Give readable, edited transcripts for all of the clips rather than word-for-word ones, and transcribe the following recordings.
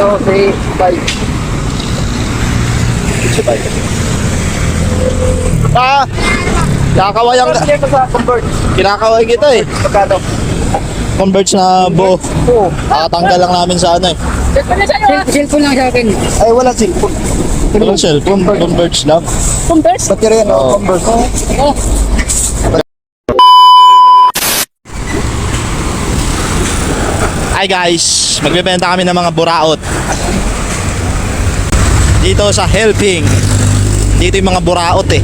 Ito, si bike. Si bike. Ah! Kinakawayang ka. Ito sa convert. Kinakaway kita eh. Pagkado? Converts na buo. Oo. Tanggal lang namin sa ano eh. Cellphone lang sa akin. Ay, wala cellphone. Walang cellphone. Converts lang. Converse? Baterya na, Oo. Converse. Oo. Hi guys, magbebenta kami ng mga buraot dito sa Helping. Dito yung mga buraot eh.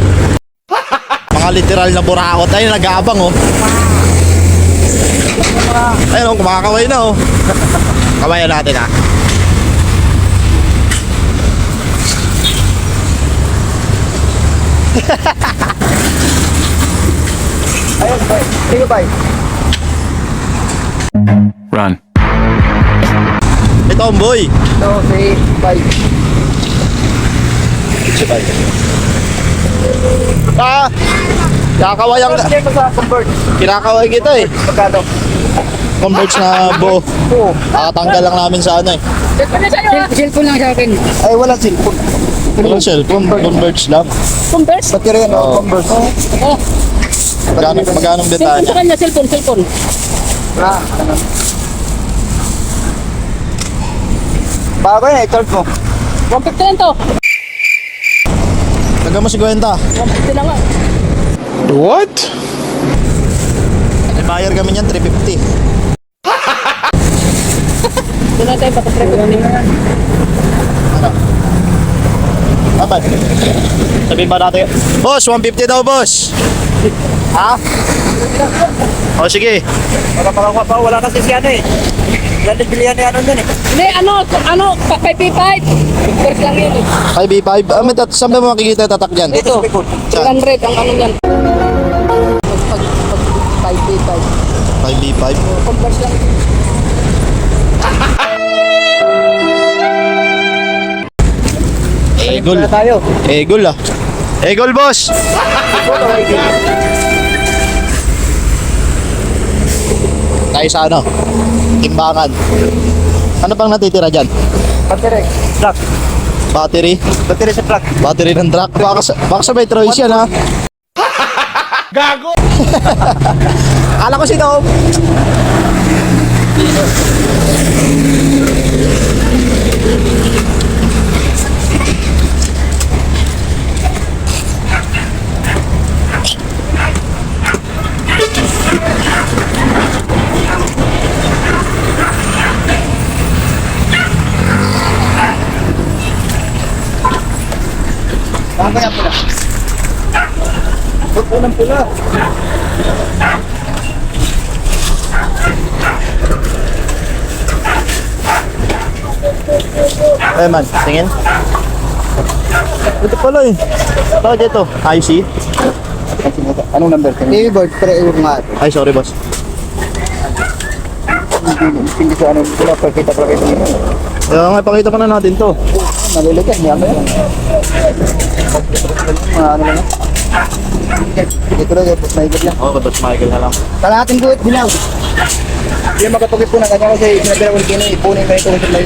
Mga literal na buraot. Ayun, nag-aabang oh. Ayun oh, kumakaway na oh. Kawayan natin ah. Ayun, bye. Sige, bye. Run. Ito ang boy. Ito, si bike. Si bike. Ah! Kinakawayang ka. Ito sa convert. Kinakaway kita eh. Pagkado? Converts na buo. Oo. Tanggal lang namin sa ano eh. Cellphone lang sa akin. Ay, wala cellphone. Walang cellphone. Converts lang. Converse? Baterya na, Oo. Converse. Oo. Magkano benta Cellphone niya? sa kanya, cellphone. Ah, ano? Bago yan, i-charge mo. 150 lang to. Taga mo 50. 150 lang nga. What? Bayar kami niyan 350. Doon na tayo patatrepot din. Dapat. Sabihin ba natin? Boss, 150 daw, boss. Ha? O, sige. Wala kasi si ano eh. Wala bilihan ni ano dun eh. Hindi, ano, 5P5. Converse lang yun eh. 5B5. Saan ba makikita yung tatak dyan? Ito, Saan? 100 ang ano yan. Pag 5P5. 5B5. Converse lang. Egol. Wala tayo. Egol ah. Egol, boss. Tayo sa ano? Timbangan. Ano pang natitira dyan? Baterya. Truck. Battery? Baterya sa truck. Battery ng truck. Baka sa may Troyes yan ha. Gago! Akala ko si Tom. Bago yan pula. Bago ng pula. Eh man, tingin. Ito pala eh. Bakit ito? IC? Anong number? Keyboard, pre-ear nga. Ay, sorry boss. Hindi ko ano, wala pagkita pa kayo dito. Kaya nga, pakita pa na natin to. Naliligas niya ba yan? Mga ano lang. Dito lang, tapos naigit lang. Oo, boss Michael na lang. Kalahating guhit, bilaw. Hindi makatugit po ng kanya kasi sinabi na kung ipunin mo ito kasi may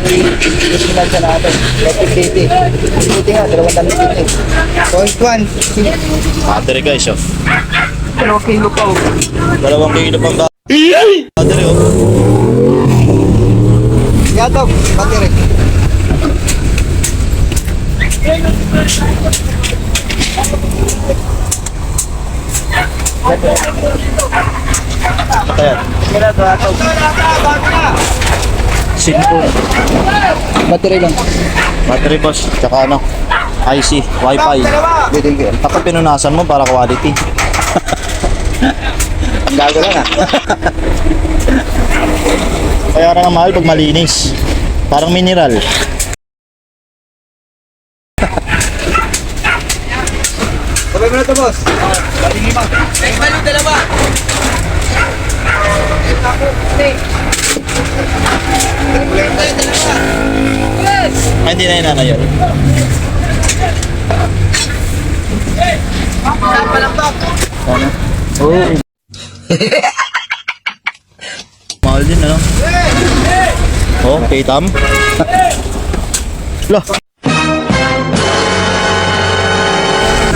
isinag siya natin. Electric buti nga, 250. Point 1. Battery guys, oh. Pero kilo pa oh. 2 kilo pang battery, oh. Yatog, battery. Ayan. Kira to, yatog. Simple. Battery lang. Battery boss, tsaka ano, IC, Wi-Fi. Bigyan. Tapos pinunasan mo para quality. Ang gago lang ah. Kaya nga mahal pag malinis. Parang mineral. Sabay mo na to, boss. Next value, dalawa. Ay, hindi na yun, ano yun. Ano? Oo. Mahal din, ano? Oh, K-Tam. Loh.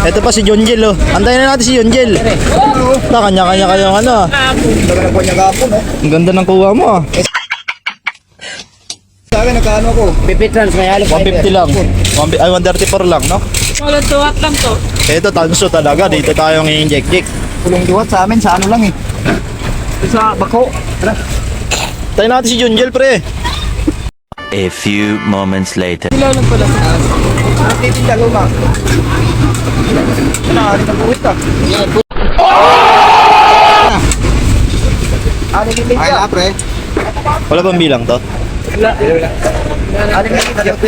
Ito pa si Jonjel, oh. Antayin na natin si Jonjel. Kanya-kanya kayong ano. Tagal ng buwan niya gapon, oh. Ang ganda ng kuha mo, ah. Sa akin, nagkaano ako? Pipitrans, may halo 150 lang. Ay, 134 lang, no? Wala tuwat lang to. Ito, tanso talaga. Dito tayong i-inject. Kulong duwat sa amin, sa ano lang eh. Sa bako. Tara. Tayo natin si Jonjel, pre. A few moments later. Ilaw lang pala. Ang titinda luma. Ano ng buhit ah. Ano yung titinda? Ay na pre. Wala bang bilang to? Ano yung titinda?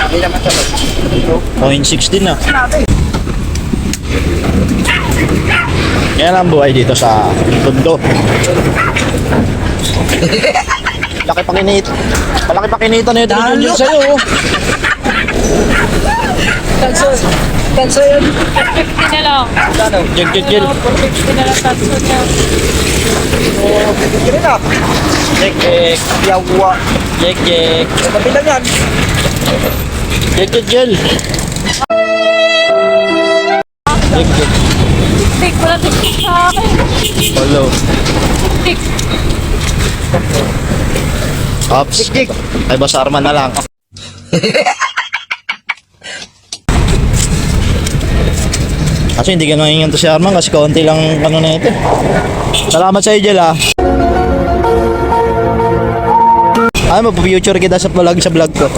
Hindi naman sa 0.16 na. Yan ang buhay dito sa Tondo. Laki pa kinita. Malaki pa kinita na ito ni Junior sa'yo. Oh. Tanso yun. 50 na lang. Jig. 50 na lang tanso niya. Sige na. Jig. Yawa. Jig. Sabi lang yan. Jig. Tik, wala tik sa akin. Follow. Tik. Ops. Jig. Ay, Boss Arman na lang. Kasi hindi ka ngayon to si Arman kasi konti lang ano na ito. Salamat sa iyo, Jel, ah. Ay, mapu-future kita sa vlog ko.